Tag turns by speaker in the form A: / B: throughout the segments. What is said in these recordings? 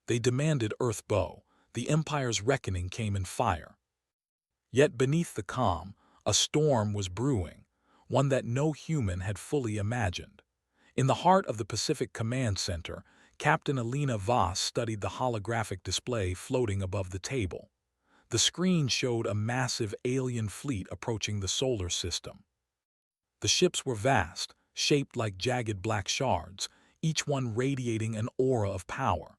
A: They demanded Earth bow. The Empire's reckoning came in fire. Yet beneath the calm, a storm was brewing, one that no human had fully imagined. In the heart of the Pacific Command Center, Captain Alina Voss studied the holographic display floating above the table. The screen showed a massive alien fleet approaching the solar system. The ships were vast, shaped like jagged black shards, each one radiating an aura of power.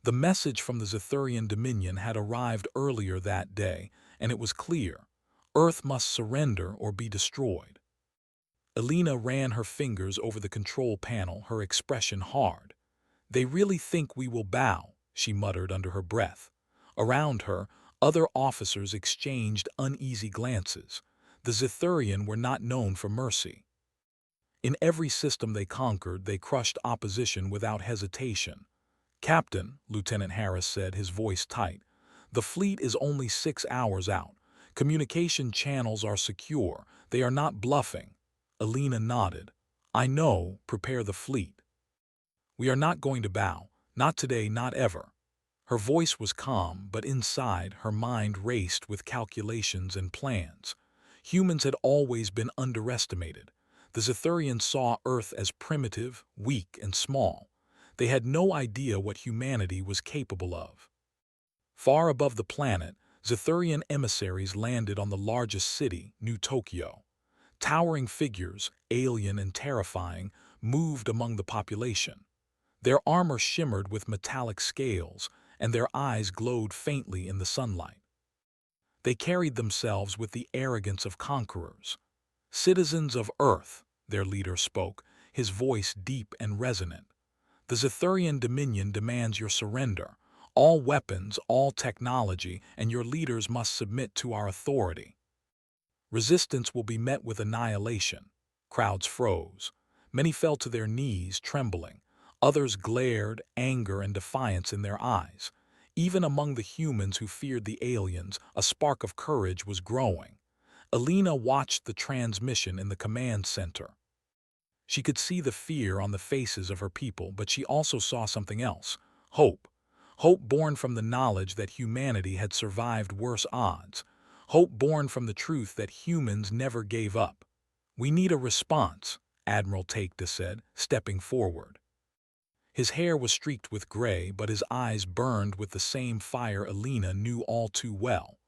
A: The message from the Zethurian Dominion had arrived earlier that day, and it was clear: Earth must surrender or be destroyed. Alina ran her fingers over the control panel, her expression hard. "They really think we will bow," she muttered under her breath. Around her, other officers exchanged uneasy glances. The Zethurian were not known for mercy. In every system they conquered, they crushed opposition without hesitation. "Captain," Lieutenant Harris said, his voice tight, "the fleet is only 6 hours out. Communication channels are secure. They are not bluffing." Alina nodded. "I know, prepare the fleet. We are not going to bow, not today, not ever." Her voice was calm, but inside, her mind raced with calculations and plans. Humans had always been underestimated. The Zethurians saw Earth as primitive, weak, and small. They had no idea what humanity was capable of. Far above the planet, Zethurian emissaries landed on the largest city, New Tokyo. Towering figures, alien and terrifying, moved among the population. Their armor shimmered with metallic scales, and their eyes glowed faintly in the sunlight. They carried themselves with the arrogance of conquerors. "Citizens of Earth," their leader spoke, his voice deep and resonant. "The Zethurian Dominion demands your surrender. All weapons, all technology, and your leaders must submit to our authority. Resistance will be met with annihilation." Crowds froze. Many fell to their knees, trembling. Others glared, anger and defiance in their eyes. Even among the humans who feared the aliens, a spark of courage was growing. Alina watched the transmission in the command center. She could see the fear on the faces of her people, but she also saw something else: hope. Hope born from the knowledge that humanity had survived worse odds. Hope born from the truth that humans never gave up. "We need a response," Admiral Taekta said, stepping forward. His hair was streaked with gray, but his eyes burned with the same fire Alina knew all too well.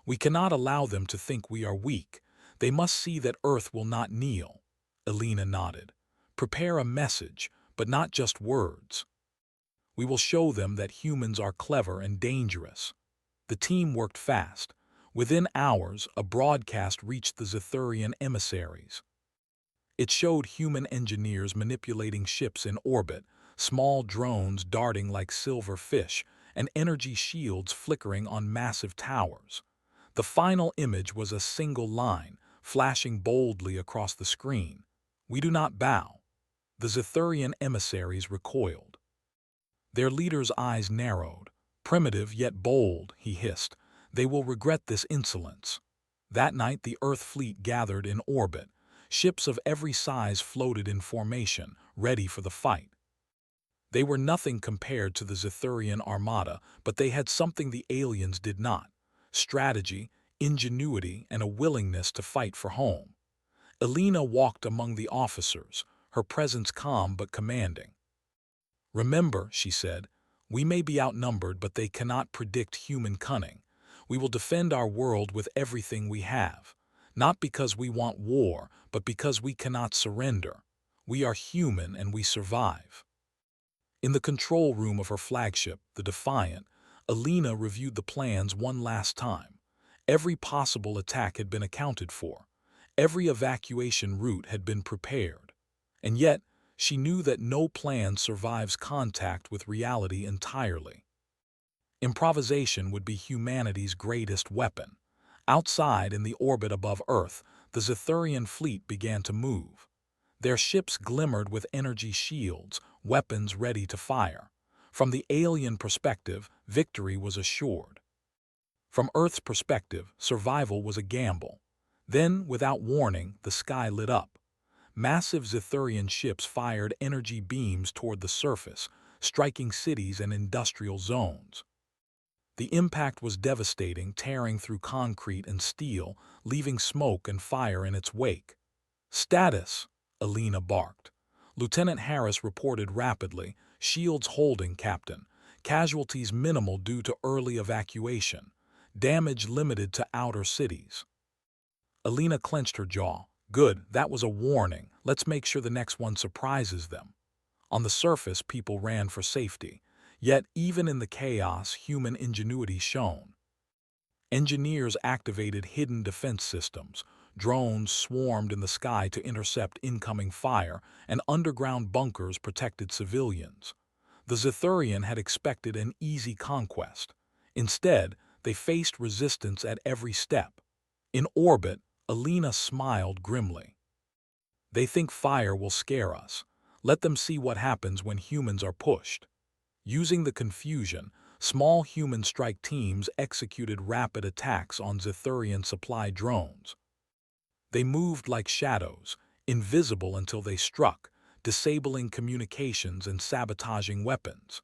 A: "We cannot allow them to think we are weak. They must see that Earth will not kneel." Alina nodded. "Prepare a message, but not just words. We will show them that humans are clever and dangerous." The team worked fast. Within hours, a broadcast reached the Zethurian emissaries. It showed human engineers manipulating ships in orbit, small drones darting like silver fish, and energy shields flickering on massive towers. The final image was a single line, flashing boldly across the screen: "We do not bow." The Zethurian emissaries recoiled. Their leader's eyes narrowed. "Primitive yet bold," he hissed. "They will regret this insolence." That night the Earth fleet gathered in orbit. Ships of every size floated in formation, ready for the fight. They were nothing compared to the Zethurian armada, but they had something the aliens did not: strategy, ingenuity, and a willingness to fight for home. Alina walked among the officers, her presence calm but commanding. "Remember," she said, "we may be outnumbered, but they cannot predict human cunning. We will defend our world with everything we have. Not because we want war, but because we cannot surrender. We are human and we survive." In the control room of her flagship, the Defiant, Alina reviewed the plans one last time. Every possible attack had been accounted for. Every evacuation route had been prepared. And yet, she knew that no plan survives contact with reality entirely. Improvisation would be humanity's greatest weapon. Outside, in the orbit above Earth, the Zethurian fleet began to move. Their ships glimmered with energy shields, weapons ready to fire. From the alien perspective, victory was assured. From Earth's perspective, survival was a gamble. Then, without warning, the sky lit up. Massive Zethurian ships fired energy beams toward the surface, striking cities and industrial zones. The impact was devastating, tearing through concrete and steel, leaving smoke and fire in its wake. "Status," Alina barked. Lieutenant Harris reported rapidly, "Shields holding, Captain. Casualties minimal due to early evacuation. Damage limited to outer cities." Alina clenched her jaw. "Good, that was a warning. Let's make sure the next one surprises them." On the surface, people ran for safety. Yet, even in the chaos, human ingenuity shone. Engineers activated hidden defense systems. Drones swarmed in the sky to intercept incoming fire, and underground bunkers protected civilians. The Zethurian had expected an easy conquest. Instead, they faced resistance at every step. In orbit, Alina smiled grimly. "They think fire will scare us. Let them see what happens when humans are pushed." Using the confusion, small human strike teams executed rapid attacks on Zethurian supply drones. They moved like shadows, invisible until they struck, disabling communications and sabotaging weapons.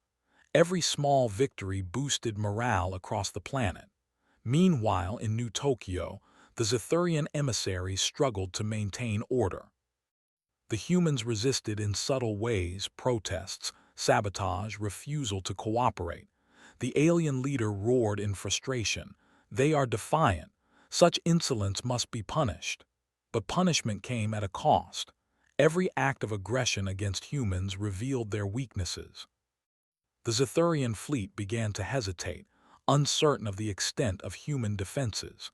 A: Every small victory boosted morale across the planet. Meanwhile, in New Tokyo, the Zethurian emissaries struggled to maintain order. The humans resisted in subtle ways: protests, sabotage, refusal to cooperate. The alien leader roared in frustration. "They are defiant. Such insolence must be punished." But punishment came at a cost. Every act of aggression against humans revealed their weaknesses. The Zethurian fleet began to hesitate, uncertain of the extent of human defenses.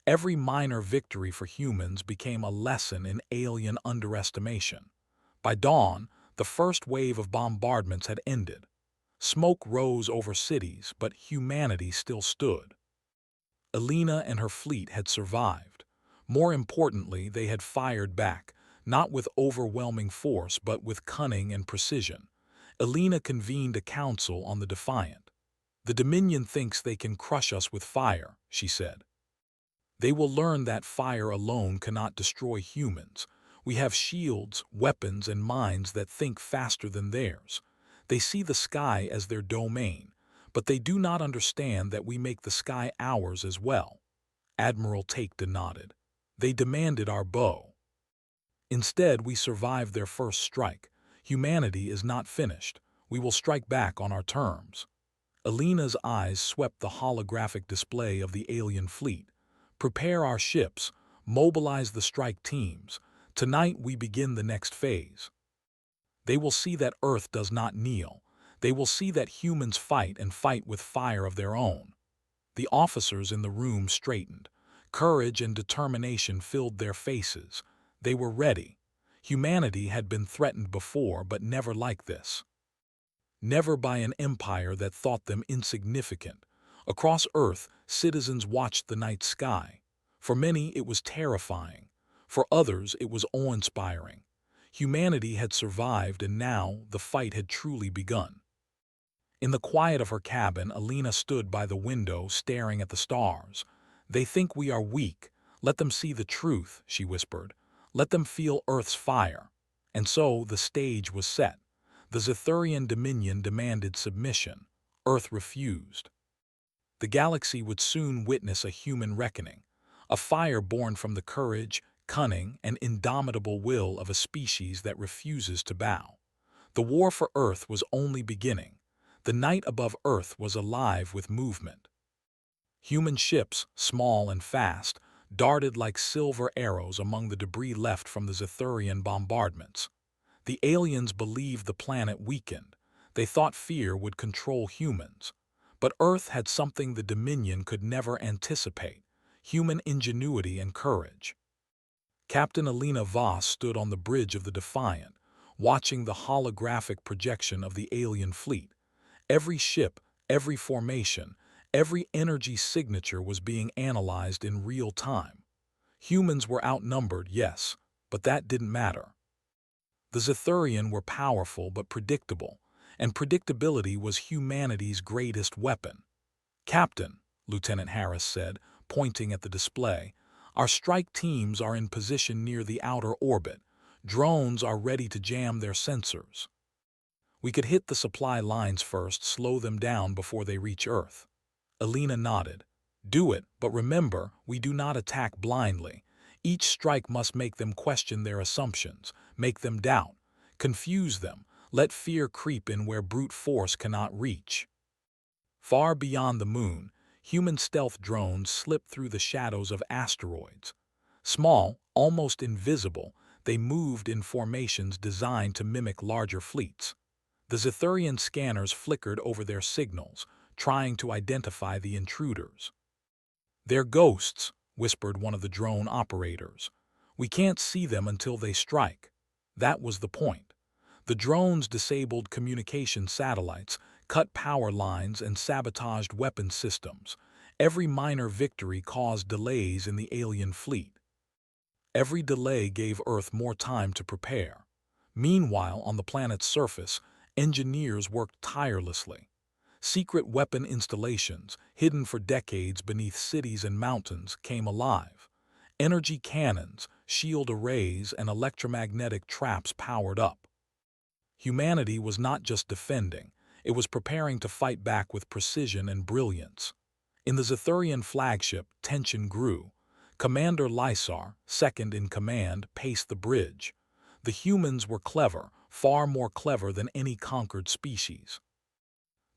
A: Every minor victory for humans became a lesson in alien underestimation. By dawn, the first wave of bombardments had ended. Smoke rose over cities, but humanity still stood. Alina and her fleet had survived. More importantly, they had fired back, not with overwhelming force, but with cunning and precision. Alina convened a council on the Defiant. "The Dominion thinks they can crush us with fire," she said. "They will learn that fire alone cannot destroy humans. We have shields, weapons, and minds that think faster than theirs. They see the sky as their domain, but they do not understand that we make the sky ours as well." Admiral Taekta nodded. "They demanded our bow. Instead, we survived their first strike. Humanity is not finished. We will strike back on our terms." Alina's eyes swept the holographic display of the alien fleet. "Prepare our ships. Mobilize the strike teams. Tonight we begin the next phase. They will see that Earth does not kneel. They will see that humans fight, and fight with fire of their own." The officers in the room straightened. Courage and determination filled their faces. They were ready. Humanity had been threatened before, but never like this. Never by an empire that thought them insignificant. Across Earth, citizens watched the night sky. For many, it was terrifying. For others, it was awe-inspiring. Humanity had survived, and now the fight had truly begun. In the quiet of her cabin, Alina stood by the window, staring at the stars. "They think we are weak. Let them see the truth," she whispered. "Let them feel Earth's fire." And so the stage was set. The Zethurian Dominion demanded submission. Earth refused. The galaxy would soon witness a human reckoning, a fire born from the courage, cunning, and indomitable will of a species that refuses to bow. The war for Earth was only beginning. The night above Earth was alive with movement. Human ships, small and fast, darted like silver arrows among the debris left from the Zethurian bombardments. The aliens believed the planet weakened. They thought fear would control humans. But Earth had something the Dominion could never anticipate: human ingenuity and courage. Captain Alina Voss stood on the bridge of the Defiant, watching the holographic projection of the alien fleet. Every ship, every formation, every energy signature was being analyzed in real time. Humans were outnumbered, yes, but that didn't matter. The Zethurian were powerful but predictable, and predictability was humanity's greatest weapon. "Captain," Lieutenant Harris said, pointing at the display, "our strike teams are in position near the outer orbit. Drones are ready to jam their sensors." We could hit the supply lines first, slow them down before they reach Earth. Alina nodded. Do it, but remember, we do not attack blindly. Each strike must make them question their assumptions, make them doubt, confuse them, let fear creep in where brute force cannot reach. Far beyond the moon, human stealth drones slipped through the shadows of asteroids. Small, almost invisible, they moved in formations designed to mimic larger fleets. The Zethurian scanners flickered over their signals, trying to identify the intruders. "They're ghosts," whispered one of the drone operators. "We can't see them until they strike." That was the point. The drones disabled communication satellites, cut power lines, and sabotaged weapon systems. Every minor victory caused delays in the alien fleet. Every delay gave Earth more time to prepare. Meanwhile, on the planet's surface, engineers worked tirelessly. Secret weapon installations, hidden for decades beneath cities and mountains, came alive. Energy cannons, shield arrays, and electromagnetic traps powered up. Humanity was not just defending, it was preparing to fight back with precision and brilliance. In the Zethurian flagship, tension grew. Commander Lysar, second in command, paced the bridge. The humans were clever, far more clever than any conquered species.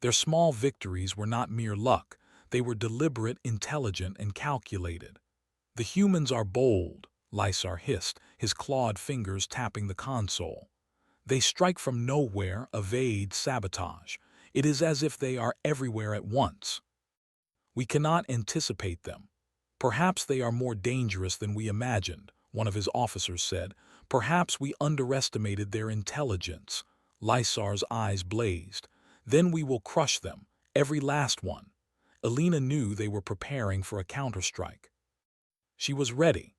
A: Their small victories were not mere luck, they were deliberate, intelligent, and calculated. "The humans are bold," Lysar hissed, his clawed fingers tapping the console. "They strike from nowhere, evade, sabotage. It is as if they are everywhere at once. We cannot anticipate them. Perhaps they are more dangerous than we imagined," one of his officers said. "Perhaps we underestimated their intelligence." Lysar's eyes blazed. "Then we will crush them, every last one." Alina knew they were preparing for a counterstrike. She was ready.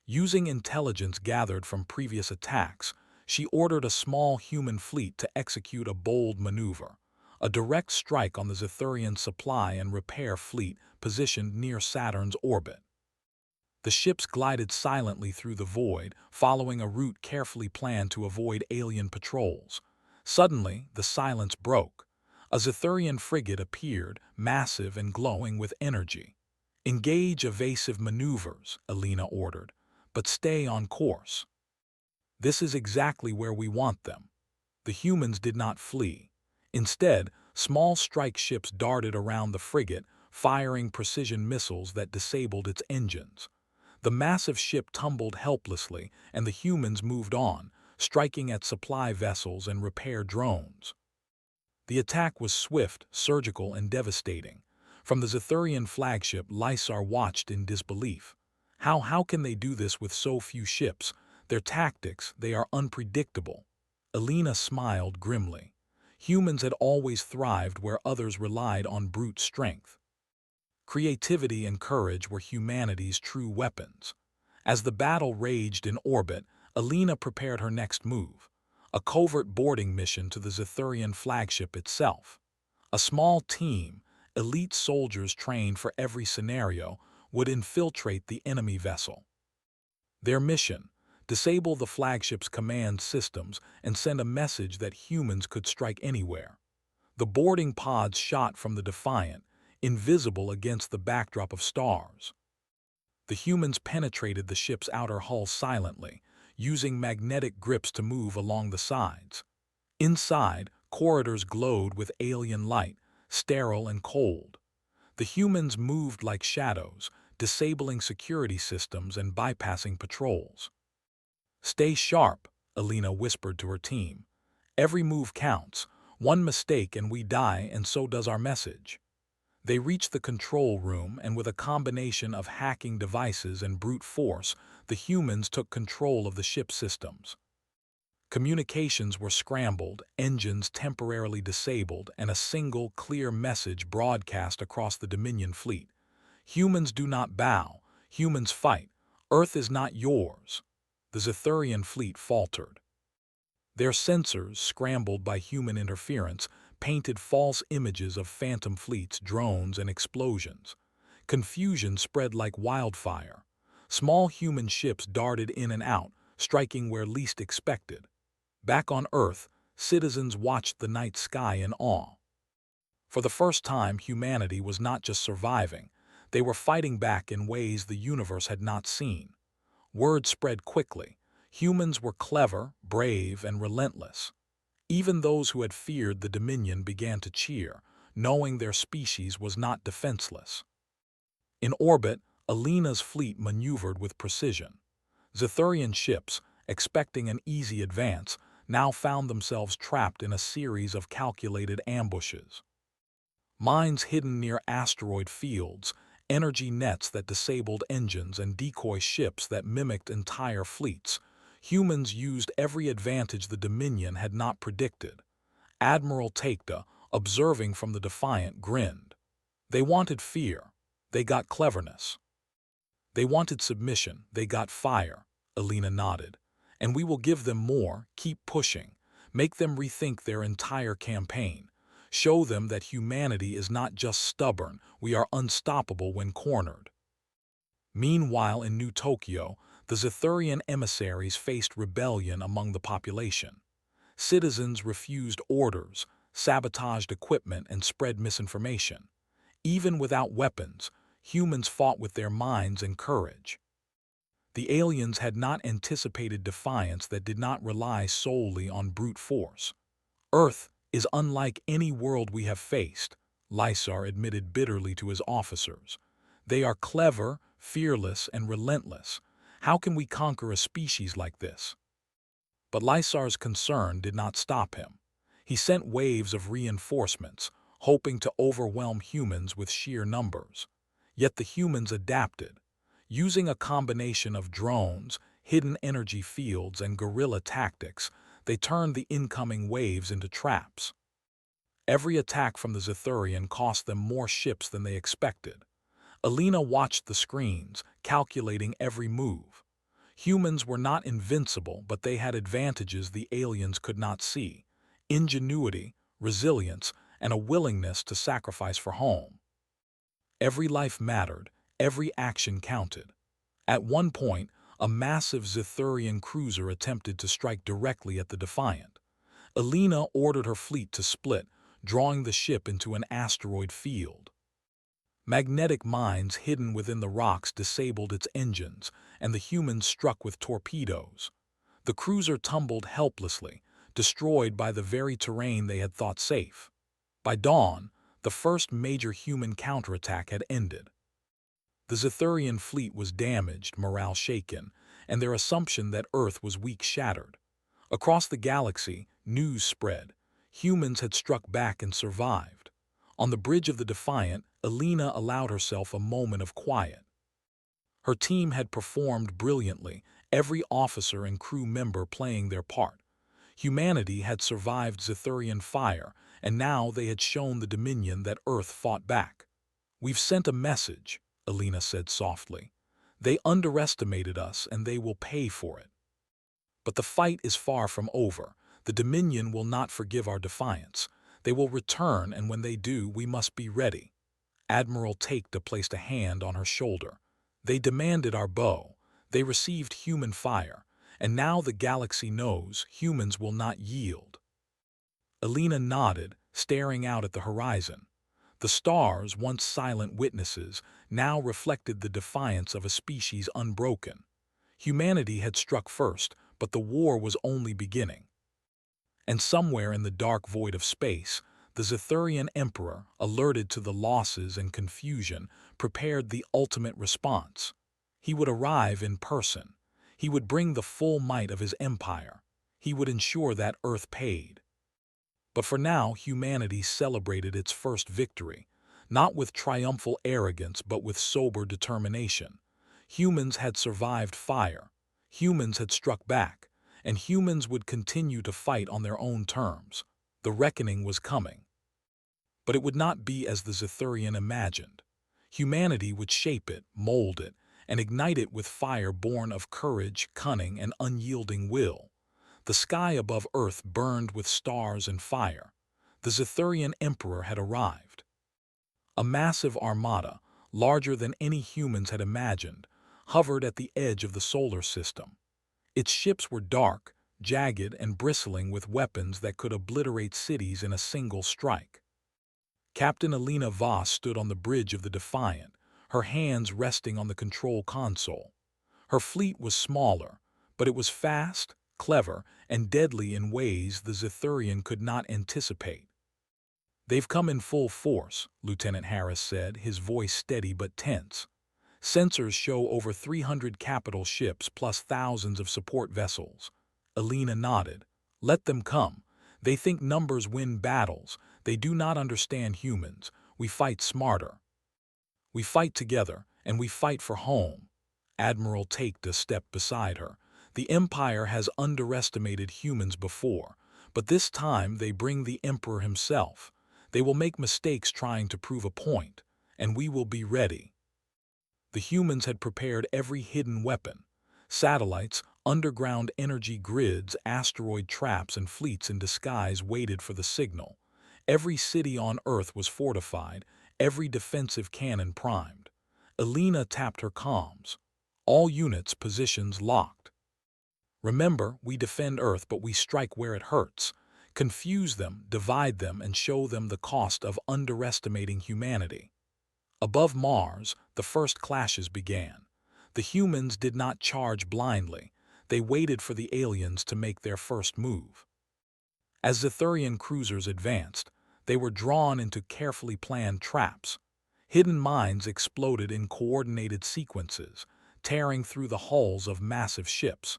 A: Using intelligence gathered from previous attacks, she ordered a small human fleet to execute a bold maneuver, a direct strike on the Zethurian supply and repair fleet positioned near Saturn's orbit. The ships glided silently through the void, following a route carefully planned to avoid alien patrols. Suddenly, the silence broke. A Zethurian frigate appeared, massive and glowing with energy. "Engage evasive maneuvers," Alina ordered, "but stay on course." This is exactly where we want them. The humans did not flee. Instead, small strike ships darted around the frigate, firing precision missiles that disabled its engines. The massive ship tumbled helplessly, and the humans moved on, striking at supply vessels and repair drones. The attack was swift, surgical, and devastating. From the Zethurian flagship, Lysar watched in disbelief. How can they do this with so few ships? Their tactics, they are unpredictable." Alina smiled grimly. Humans had always thrived where others relied on brute strength. Creativity and courage were humanity's true weapons. As the battle raged in orbit, Alina prepared her next move, a covert boarding mission to the Zethurian flagship itself. A small team, elite soldiers trained for every scenario, would infiltrate the enemy vessel. Their mission: disable the flagship's command systems and send a message that humans could strike anywhere. The boarding pods shot from the Defiant, invisible against the backdrop of stars. The humans penetrated the ship's outer hull silently, using magnetic grips to move along the sides. Inside, corridors glowed with alien light, sterile and cold. The humans moved like shadows, disabling security systems and bypassing patrols. "Stay sharp," Alina whispered to her team. "Every move counts. One mistake and we die, and so does our message." They reached the control room, and with a combination of hacking devices and brute force, the humans took control of the ship systems. Communications were scrambled, engines temporarily disabled, and a single, clear message broadcast across the Dominion fleet. "Humans do not bow. Humans fight. Earth is not yours." The Zethurian fleet faltered. Their sensors, scrambled by human interference, painted false images of phantom fleets, drones, and explosions. Confusion spread like wildfire. Small human ships darted in and out, striking where least expected. Back on Earth, citizens watched the night sky in awe. For the first time, humanity was not just surviving, they were fighting back in ways the universe had not seen. Word spread quickly. Humans were clever, brave, and relentless. Even those who had feared the Dominion began to cheer, knowing their species was not defenseless. In orbit, Alina's fleet maneuvered with precision. Zithurian ships, expecting an easy advance, now found themselves trapped in a series of calculated ambushes. Mines hidden near asteroid fields, energy nets that disabled engines, and decoy ships that mimicked entire fleets. Humans used every advantage the Dominion had not predicted. Admiral Takeda, observing from the Defiant, grinned. They wanted fear. They got cleverness. They wanted submission. They got fire. Alina nodded. And we will give them more. Keep pushing. Make them rethink their entire campaign. Show them that humanity is not just stubborn, we are unstoppable when cornered. Meanwhile, in New Tokyo, the Zithurian emissaries faced rebellion among the population. Citizens refused orders, sabotaged equipment, and spread misinformation. Even without weapons, humans fought with their minds and courage. The aliens had not anticipated defiance that did not rely solely on brute force. Earth is unlike any world we have faced, Lysar admitted bitterly to his officers. They are clever, fearless, and relentless. How can we conquer a species like this? But Lysar's concern did not stop him. He sent waves of reinforcements, hoping to overwhelm humans with sheer numbers. Yet the humans adapted. Using a combination of drones, hidden energy fields, and guerrilla tactics, they turned the incoming waves into traps. Every attack from the Zithurian cost them more ships than they expected. Alina watched the screens, calculating every move. Humans were not invincible, but they had advantages the aliens could not see: ingenuity, resilience, and a willingness to sacrifice for home. Every life mattered, every action counted. At one point, a massive Zithurian cruiser attempted to strike directly at the Defiant. Alina ordered her fleet to split, drawing the ship into an asteroid field. Magnetic mines hidden within the rocks disabled its engines, and the humans struck with torpedoes. The cruiser tumbled helplessly, destroyed by the very terrain they had thought safe. By dawn, the first major human counterattack had ended. The Zithurian fleet was damaged, morale shaken, and their assumption that Earth was weak shattered. Across the galaxy, news spread. Humans had struck back and survived. On the bridge of the Defiant, Alina allowed herself a moment of quiet. Her team had performed brilliantly, every officer and crew member playing their part. Humanity had survived Zithurian fire, and now they had shown the Dominion that Earth fought back. "We've sent a message," Alina said softly. "They underestimated us, and they will pay for it. But the fight is far from over. The Dominion will not forgive our defiance. They will return, and when they do, we must be ready." Admiral Takeda placed a hand on her shoulder. "They demanded our bow. They received human fire. And now the galaxy knows humans will not yield." Alina nodded, staring out at the horizon. The stars, once silent witnesses, now reflected the defiance of a species unbroken. Humanity had struck first, but the war was only beginning. And somewhere in the dark void of space, the Zithurian Emperor, alerted to the losses and confusion, prepared the ultimate response. He would arrive in person. He would bring the full might of his empire. He would ensure that Earth paid. But for now, humanity celebrated its first victory, not with triumphal arrogance but with sober determination. Humans had survived fire. Humans had struck back, and humans would continue to fight on their own terms. The reckoning was coming. But it would not be as the Zithurian imagined. Humanity would shape it, mold it, and ignite it with fire born of courage, cunning, and unyielding will. The sky above Earth burned with stars and fire. The Zithurian Emperor had arrived. A massive armada, larger than any humans had imagined, hovered at the edge of the solar system. Its ships were dark, jagged and bristling with weapons that could obliterate cities in a single strike. Captain Alina Voss stood on the bridge of the Defiant, her hands resting on the control console. Her fleet was smaller, but it was fast, clever, and deadly in ways the Zithurian could not anticipate. "They've come in full force," Lieutenant Harris said, his voice steady but tense. "Sensors show over 300 capital ships plus thousands of support vessels." Alina nodded. "Let them come. They think numbers win battles. They do not understand humans. We fight smarter. We fight together, and we fight for home." Admiral Takeda stepped beside her. "The Empire has underestimated humans before, but this time they bring the Emperor himself. They will make mistakes trying to prove a point, and we will be ready." The humans had prepared every hidden weapon. Satellites, underground energy grids, asteroid traps, and fleets in disguise waited for the signal. Every city on Earth was fortified, every defensive cannon primed. Alina tapped her comms. "All units, positions locked. Remember, we defend Earth, but we strike where it hurts. Confuse them, divide them, and show them the cost of underestimating humanity." Above Mars, the first clashes began. The humans did not charge blindly. They waited for the aliens to make their first move. As Zithurian cruisers advanced, they were drawn into carefully planned traps. Hidden mines exploded in coordinated sequences, tearing through the hulls of massive ships.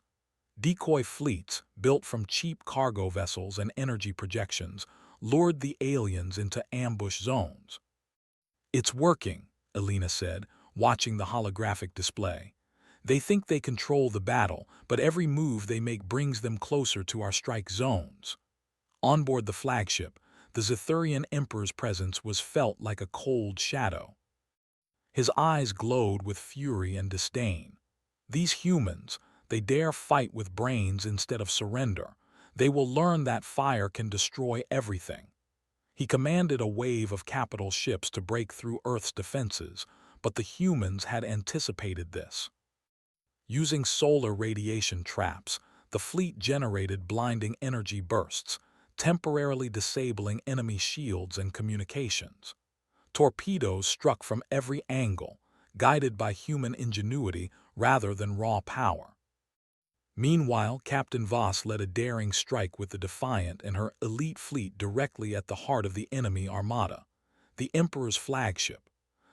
A: Decoy fleets, built from cheap cargo vessels and energy projections, lured the aliens into ambush zones. "It's working," Alina said, watching the holographic display. "They think they control the battle, but every move they make brings them closer to our strike zones." On board the flagship, the Zithurian Emperor's presence was felt like a cold shadow. His eyes glowed with fury and disdain. "These humans, they dare fight with brains instead of surrender. They will learn that fire can destroy everything." He commanded a wave of capital ships to break through Earth's defenses, but the humans had anticipated this. Using solar radiation traps, the fleet generated blinding energy bursts, temporarily disabling enemy shields and communications. Torpedoes struck from every angle, guided by human ingenuity rather than raw power. Meanwhile, Captain Voss led a daring strike with the Defiant and her elite fleet directly at the heart of the enemy armada, the Emperor's flagship.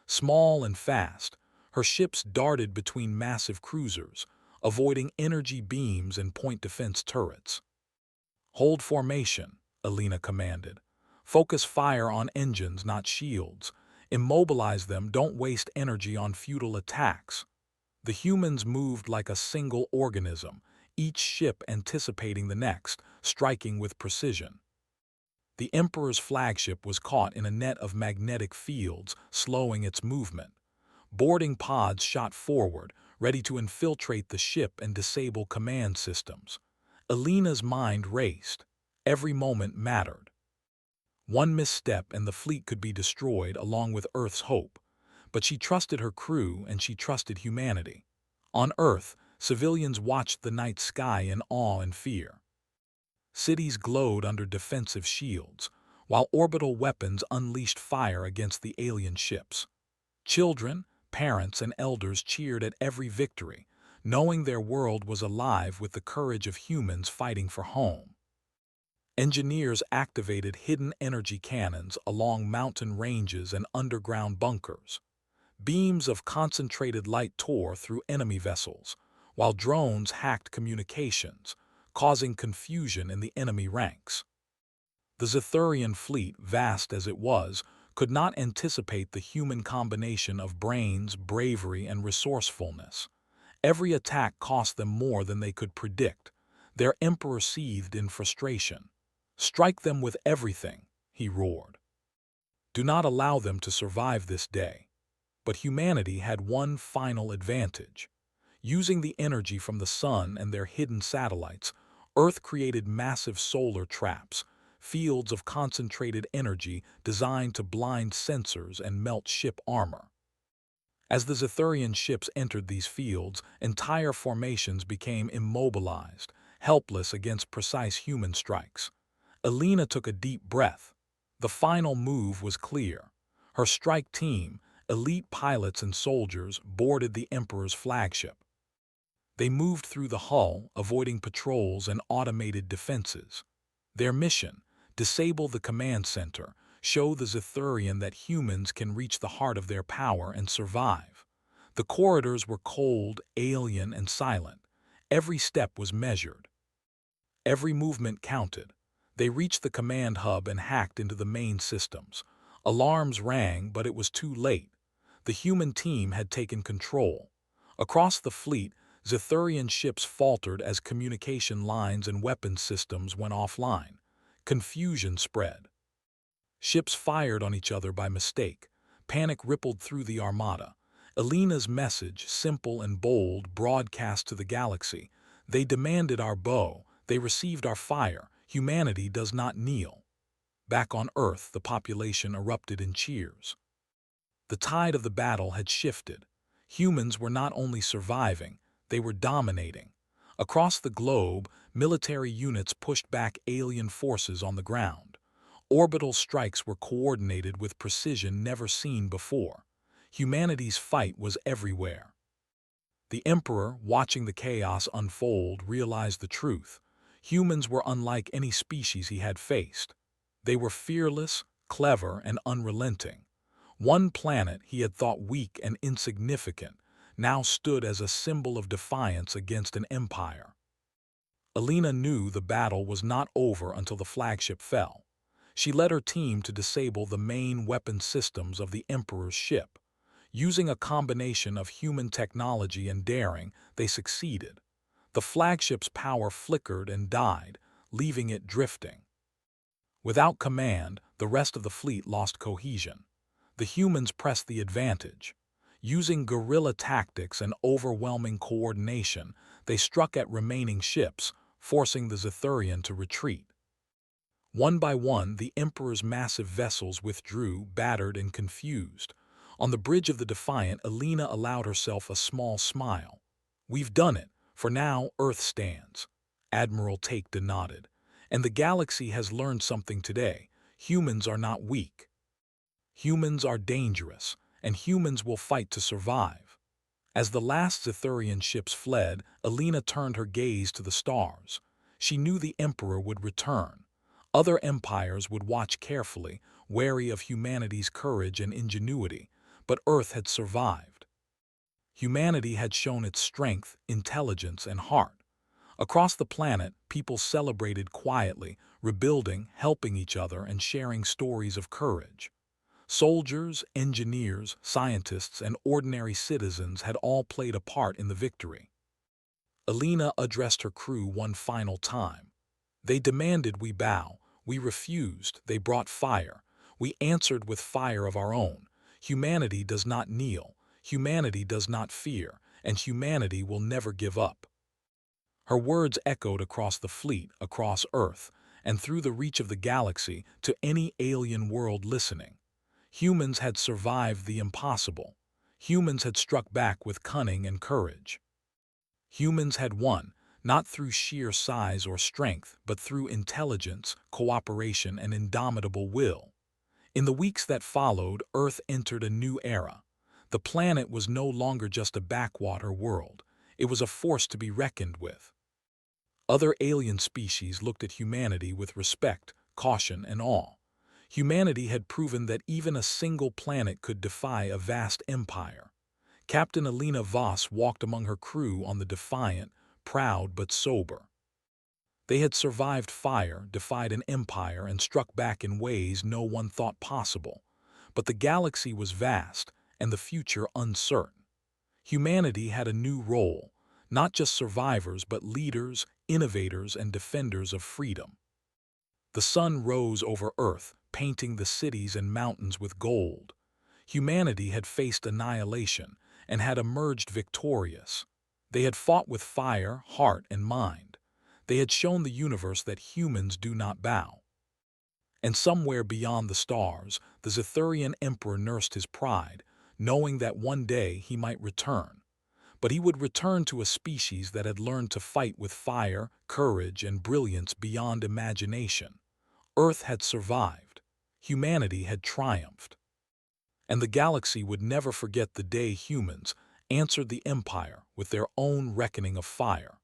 A: Small and fast, her ships darted between massive cruisers, avoiding energy beams and point defense turrets. "Hold formation," Alina commanded. "Focus fire on engines, not shields. Immobilize them, don't waste energy on futile attacks." The humans moved like a single organism, each ship anticipating the next, striking with precision. The Emperor's flagship was caught in a net of magnetic fields, slowing its movement. Boarding pods shot forward, ready to infiltrate the ship and disable command systems. Alina's mind raced. Every moment mattered. One misstep and the fleet could be destroyed along with Earth's hope. But she trusted her crew and she trusted humanity. On Earth, civilians watched the night sky in awe and fear. Cities glowed under defensive shields, while orbital weapons unleashed fire against the alien ships. Children, parents, and elders cheered at every victory, knowing their world was alive with the courage of humans fighting for home. Engineers activated hidden energy cannons along mountain ranges and underground bunkers. Beams of concentrated light tore through enemy vessels, while drones hacked communications, causing confusion in the enemy ranks. The Zithurian fleet, vast as it was, could not anticipate the human combination of brains, bravery, and resourcefulness. Every attack cost them more than they could predict. Their emperor seethed in frustration. "Strike them with everything," he roared. "Do not allow them to survive this day." But humanity had one final advantage. Using the energy from the sun and their hidden satellites, Earth created massive solar traps, fields of concentrated energy designed to blind sensors and melt ship armor. As the Zithurian ships entered these fields, entire formations became immobilized, helpless against precise human strikes. Alina took a deep breath. The final move was clear. Her strike team, elite pilots and soldiers, boarded the Emperor's flagship. They moved through the hull, avoiding patrols and automated defenses. Their mission, disable the command center, show the Zethurian that humans can reach the heart of their power and survive. The corridors were cold, alien, and silent. Every step was measured. Every movement counted. They reached the command hub and hacked into the main systems. Alarms rang, but it was too late. The human team had taken control. Across the fleet, Zethurian ships faltered as communication lines and weapons systems went offline. Confusion spread. Ships fired on each other by mistake. Panic rippled through the armada. Alina's message, simple and bold, broadcast to the galaxy. They demanded our bow. They received our fire. Humanity does not kneel. Back on Earth, the population erupted in cheers. The tide of the battle had shifted. Humans were not only surviving, they were dominating. Across the globe, military units pushed back alien forces on the ground. Orbital strikes were coordinated with precision never seen before. Humanity's fight was everywhere. The Emperor, watching the chaos unfold, realized the truth. Humans were unlike any species he had faced. They were fearless, clever, and unrelenting. One planet he had thought weak and insignificant now stood as a symbol of defiance against an empire. Alina knew the battle was not over until the flagship fell. She led her team to disable the main weapon systems of the Emperor's ship. Using a combination of human technology and daring, they succeeded. The flagship's power flickered and died, leaving it drifting. Without command, the rest of the fleet lost cohesion. The humans pressed the advantage. Using guerrilla tactics and overwhelming coordination, they struck at remaining ships, forcing the Zethurian to retreat. One by one, the Emperor's massive vessels withdrew, battered and confused. On the bridge of the Defiant, Alina allowed herself a small smile. "We've done it. For now, Earth stands." Admiral Taekta nodded. "And the galaxy has learned something today. Humans are not weak. Humans are dangerous, and humans will fight to survive." As the last Zethurian ships fled, Alina turned her gaze to the stars. She knew the Emperor would return. Other empires would watch carefully, wary of humanity's courage and ingenuity, but Earth had survived. Humanity had shown its strength, intelligence, and heart. Across the planet, people celebrated quietly, rebuilding, helping each other, and sharing stories of courage. Soldiers, engineers, scientists, and ordinary citizens had all played a part in the victory. Alina addressed her crew one final time. "They demanded we bow. We refused. They brought fire. We answered with fire of our own. Humanity does not kneel. Humanity does not fear. And humanity will never give up." Her words echoed across the fleet, across Earth, and through the reach of the galaxy to any alien world listening. Humans had survived the impossible. Humans had struck back with cunning and courage. Humans had won, not through sheer size or strength, but through intelligence, cooperation, and indomitable will. In the weeks that followed, Earth entered a new era. The planet was no longer just a backwater world. It was a force to be reckoned with. Other alien species looked at humanity with respect, caution, and awe. Humanity had proven that even a single planet could defy a vast empire. Captain Alina Voss walked among her crew on the Defiant, proud but sober. They had survived fire, defied an empire, and struck back in ways no one thought possible. But the galaxy was vast, and the future uncertain. Humanity had a new role, not just survivors but leaders, innovators, and defenders of freedom. The sun rose over Earth, painting the cities and mountains with gold. Humanity had faced annihilation and had emerged victorious. They had fought with fire, heart, and mind. They had shown the universe that humans do not bow. And somewhere beyond the stars, the Zethurian Emperor nursed his pride, knowing that one day he might return. but he would return to a species that had learned to fight with fire, courage, and brilliance beyond imagination. Earth had survived. Humanity had triumphed. And the galaxy would never forget the day humans answered the Empire with their own reckoning of fire.